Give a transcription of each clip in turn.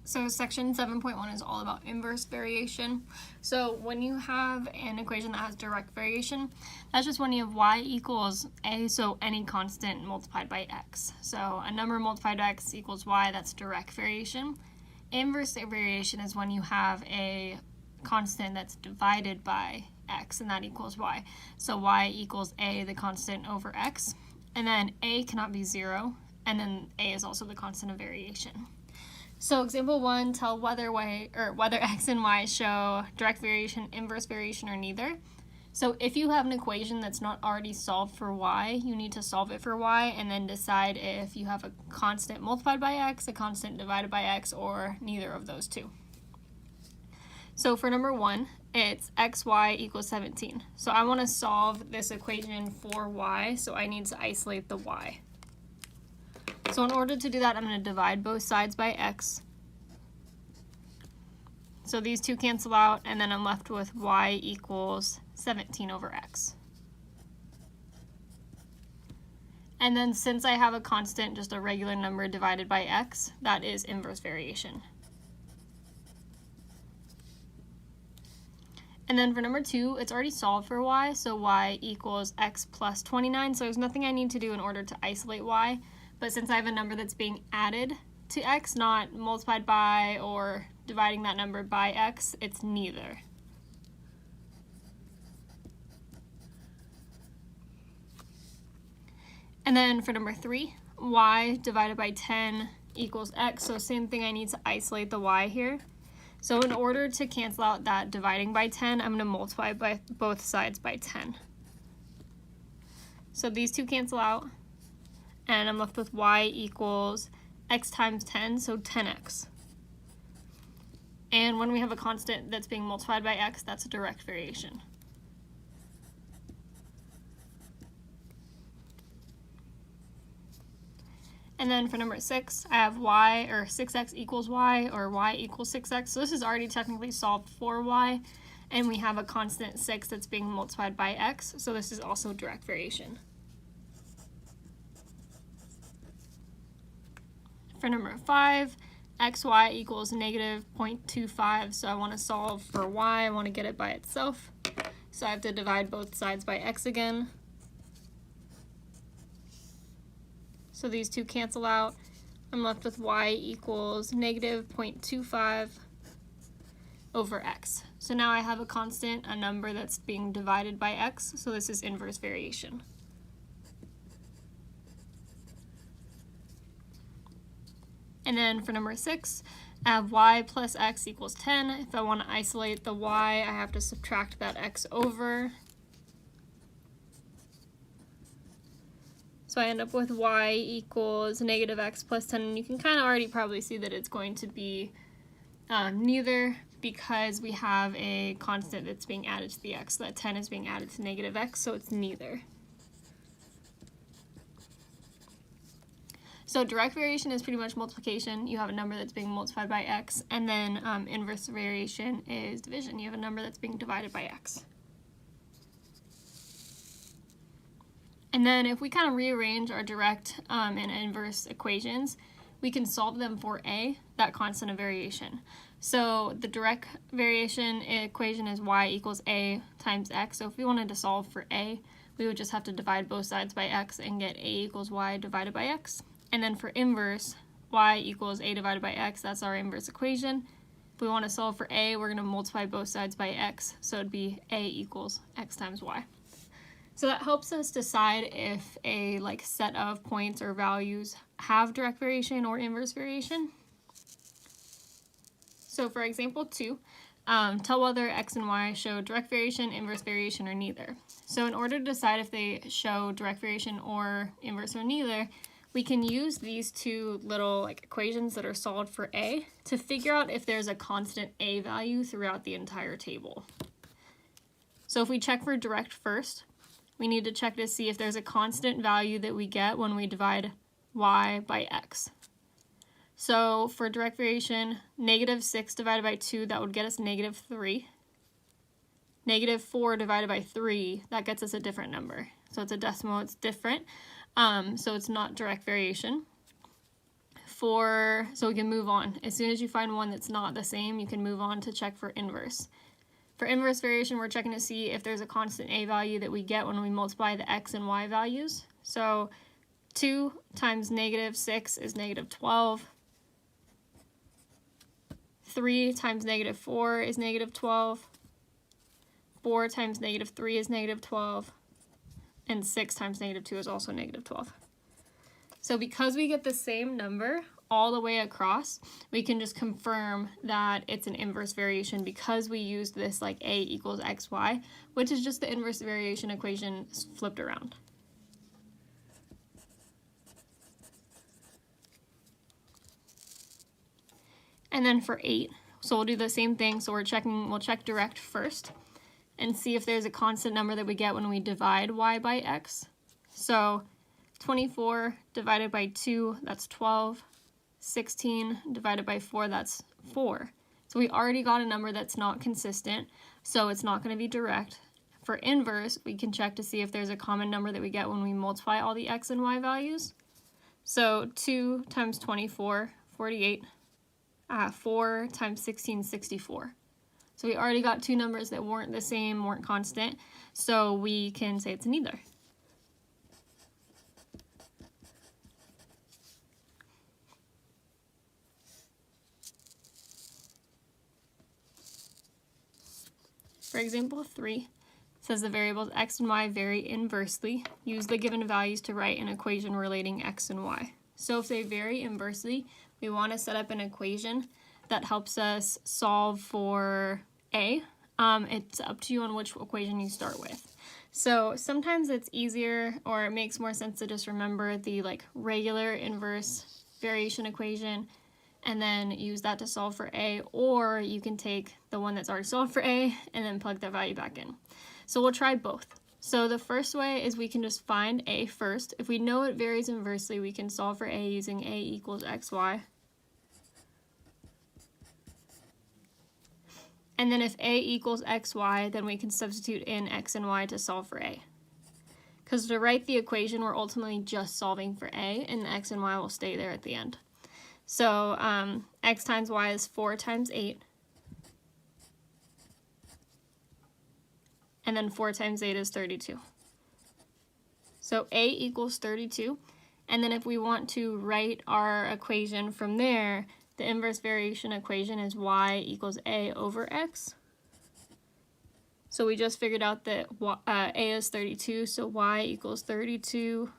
So section 7.1 is all about inverse variation. So when you have an equation that has direct variation, that's just when you have y equals a, so any constant multiplied by x. So a number multiplied by x equals y, that's direct variation. Inverse variation is when you have a constant that's divided by x, and that equals y. So y equals a, the constant, over x. And then a cannot be 0, and then a is also the constant of variation. So example 1, tell whether x and y show direct variation, inverse variation, or neither. So if you have an equation that's not already solved for y, you need to solve it for y and then decide if you have a constant multiplied by x, a constant divided by x, or neither of those two. So for number 1, it's xy equals 17. So I want to solve this equation for y, so I need to isolate the y. So in order to do that, I'm going to divide both sides by x. So these two cancel out, and then I'm left with y equals 17 over x. And then since I have a constant, just a regular number divided by x, that is inverse variation. And then for number 2, it's already solved for y, so y equals x plus 29. So there's nothing I need to do in order to isolate y. But since I have a number that's being added to x, not multiplied by or dividing that number by x, it's neither. And then for number 3, y divided by 10 equals x. So same thing, I need to isolate the y here. So in order to cancel out that dividing by 10, I'm going to multiply by both sides by 10. So these two cancel out, and I'm left with y equals x times 10, so 10x. And when we have a constant that's being multiplied by x, that's a direct variation. And then for number 6, I have y, or 6x equals y, or y equals 6x. So this is already technically solved for y, and we have a constant 6 that's being multiplied by x, so this is also direct variation. For number 5, xy equals negative 0.25, so I want to solve for y, I want to get it by itself. So I have to divide both sides by x again. So these two cancel out. I'm left with y equals negative 0.25 over x. So now I have a constant, a number that's being divided by x, so this is inverse variation. And then for number 6, I have y plus x equals 10. If I want to isolate the y, I have to subtract that x over. So I end up with y equals negative x plus 10, and you can kind of already probably see that it's going to be neither, because we have a constant that's being added to the x. So that 10 is being added to negative x, so it's neither. So direct variation is pretty much multiplication. You have a number that's being multiplied by x, and then inverse variation is division. You have a number that's being divided by x. And then if we kind of rearrange our direct and inverse equations, we can solve them for a, that constant of variation. So the direct variation equation is y equals a times x. So if we wanted to solve for a, we would just have to divide both sides by x and get a equals y divided by x. And then for inverse, y equals a divided by x, that's our inverse equation. If we want to solve for a, we're going to multiply both sides by x, so it'd be a equals x times y. So that helps us decide if a set of points or values have direct variation or inverse variation. So for example 2, tell whether x and y show direct variation, inverse variation, or neither. So in order to decide if they show direct variation or inverse or neither, we can use these two little equations that are solved for a to figure out if there's a constant a value throughout the entire table. So if we check for direct first, we need to check to see if there's a constant value that we get when we divide y by x. So for direct variation, negative 6 divided by 2, that would get us negative 3. Negative 4 divided by 3, that gets us a different number. So it's a decimal, it's different. So it's not direct variation. so we can move on. As soon as you find one that's not the same, you can move on to check for inverse. For inverse variation, we're checking to see if there's a constant a value that we get when we multiply the x and y values. So 2 times -6 is -12. 3 times -4 is -12. 4 times -3 is -12. And 6 times -2 is also -12. So because we get the same number all the way across, we can just confirm that it's an inverse variation because we used this like a equals xy, which is just the inverse variation equation flipped around. And then for 8, so we'll do the same thing. So we'll check direct first and see if there's a constant number that we get when we divide y by x. So 24 divided by 2, that's 12. 16 divided by 4, that's 4. So we already got a number that's not consistent, so it's not going to be direct. For inverse, we can check to see if there's a common number that we get when we multiply all the x and y values. So 2 times 24, 48. 4 times 16, 64. So we already got two numbers that weren't the same, weren't constant, so we can say it's neither. For example 3, says the variables x and y vary inversely. Use the given values to write an equation relating x and y. So if they vary inversely, we want to set up an equation that helps us solve for a. It's up to you on which equation you start with. So sometimes it's easier, or it makes more sense to just remember the like regular inverse variation equation and then use that to solve for a, or you can take the one that's already solved for a and then plug that value back in. So we'll try both. So the first way is we can just find a first. If we know it varies inversely, we can solve for a using a equals xy. And then if a equals xy, then we can substitute in x and y to solve for a. Because to write the equation, we're ultimately just solving for a, and the x and y will stay there at the end. So x times y is 4 times 8. And then 4 times 8 is 32. So a equals 32. And then if we want to write our equation from there, the inverse variation equation is y equals a over x. So we just figured out that a is 32, so y equals 32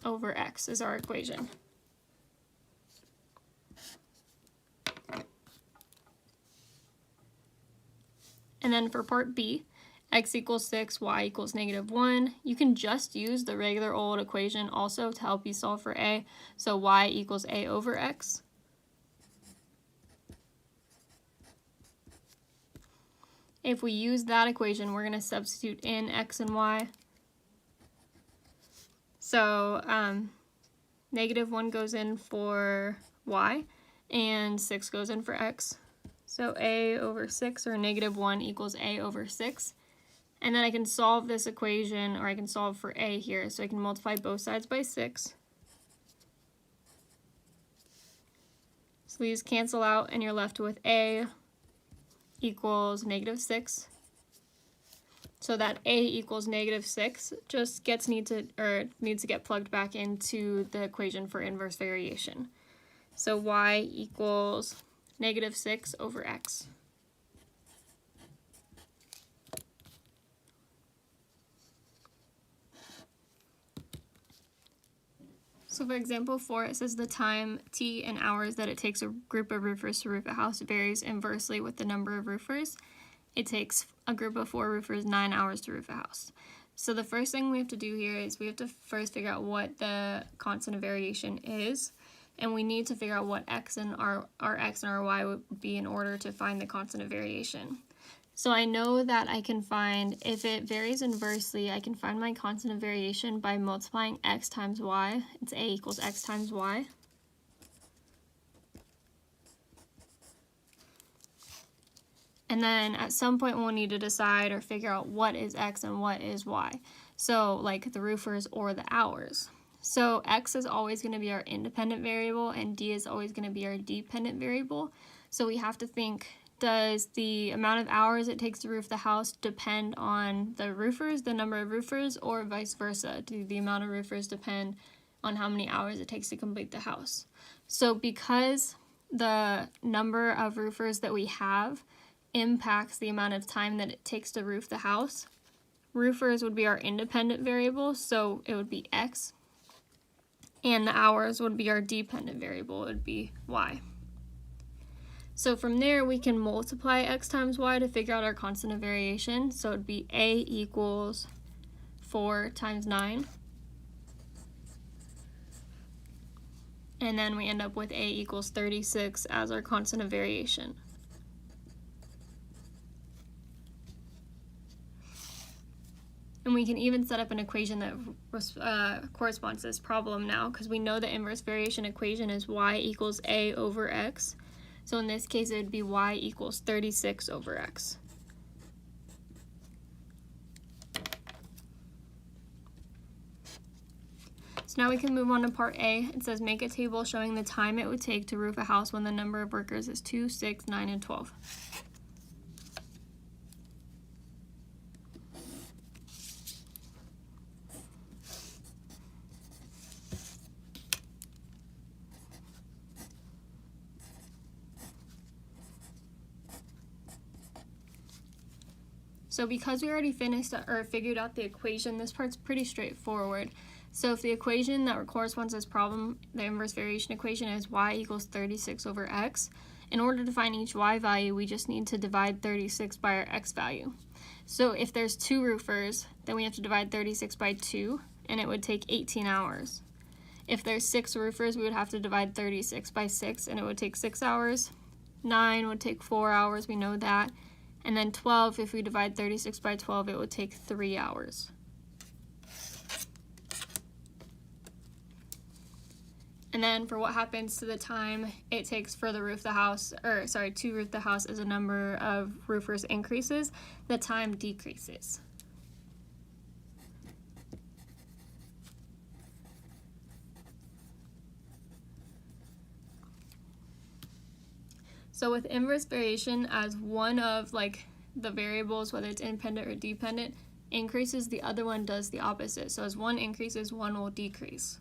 over x is our equation. And then for part B, x equals 6, y equals -1. You can just use the regular old equation also to help you solve for a. So y equals a over x. If we use that equation, we're going to substitute in x and y. So -1 goes in for y, and 6 goes in for x. So a over 6, or -1, equals a over 6. And then I can solve this equation, or I can solve for a here. So I can multiply both sides by 6. So these cancel out, and you're left with a equals -6. So that a equals -6 just needs to get plugged back into the equation for inverse variation. So y equals -6 over x. So for example 4, it says the time t in hours that it takes a group of roofers to roof a house varies inversely with the number of roofers. It takes a group of 4 roofers 9 hours to roof a house. So the first thing we have to do here is we have to first figure out what the constant of variation is, and we need to figure out what x and our x and our y would be in order to find the constant of variation. So I know that I can find, if it varies inversely, I can find my constant of variation by multiplying x times y. It's a equals x times y. And then at some point we'll need to decide or figure out what is x and what is y. So like the roofers or the hours. So x is always going to be our independent variable and d is always going to be our dependent variable. So we have to think, does the amount of hours it takes to roof the house depend on the roofers, the number of roofers, or vice versa? Do the amount of roofers depend on how many hours it takes to complete the house? So because the number of roofers that we have impacts the amount of time that it takes to roof the house, roofers would be our independent variable, so it would be x, and the hours would be our dependent variable, it would be y. So from there, we can multiply x times y to figure out our constant of variation. So it would be a equals 4 times 9. And then we end up with a equals 36 as our constant of variation. And we can even set up an equation that corresponds to this problem now, because we know the inverse variation equation is y equals a over x. So in this case, it would be y equals 36 over x. So now we can move on to part A. It says make a table showing the time it would take to roof a house when the number of workers is 2, 6, 9, and 12. So because we already finished or figured out the equation, this part's pretty straightforward. So if the equation that corresponds to this problem, the inverse variation equation, is y equals 36 over x, in order to find each y value, we just need to divide 36 by our x value. So if there's 2 roofers, then we have to divide 36 by 2, and it would take 18 hours. If there's 6 roofers, we would have to divide 36 by 6, and it would take 6 hours. 9 would take 4 hours, we know that. And then 12, if we divide 36 by 12, it would take 3 hours. And then for what happens to the time it takes for to roof the house as the number of roofers increases, the time decreases. So with inverse variation, as one of the variables, whether it's independent or dependent, increases, the other one does the opposite. So as one increases, one will decrease.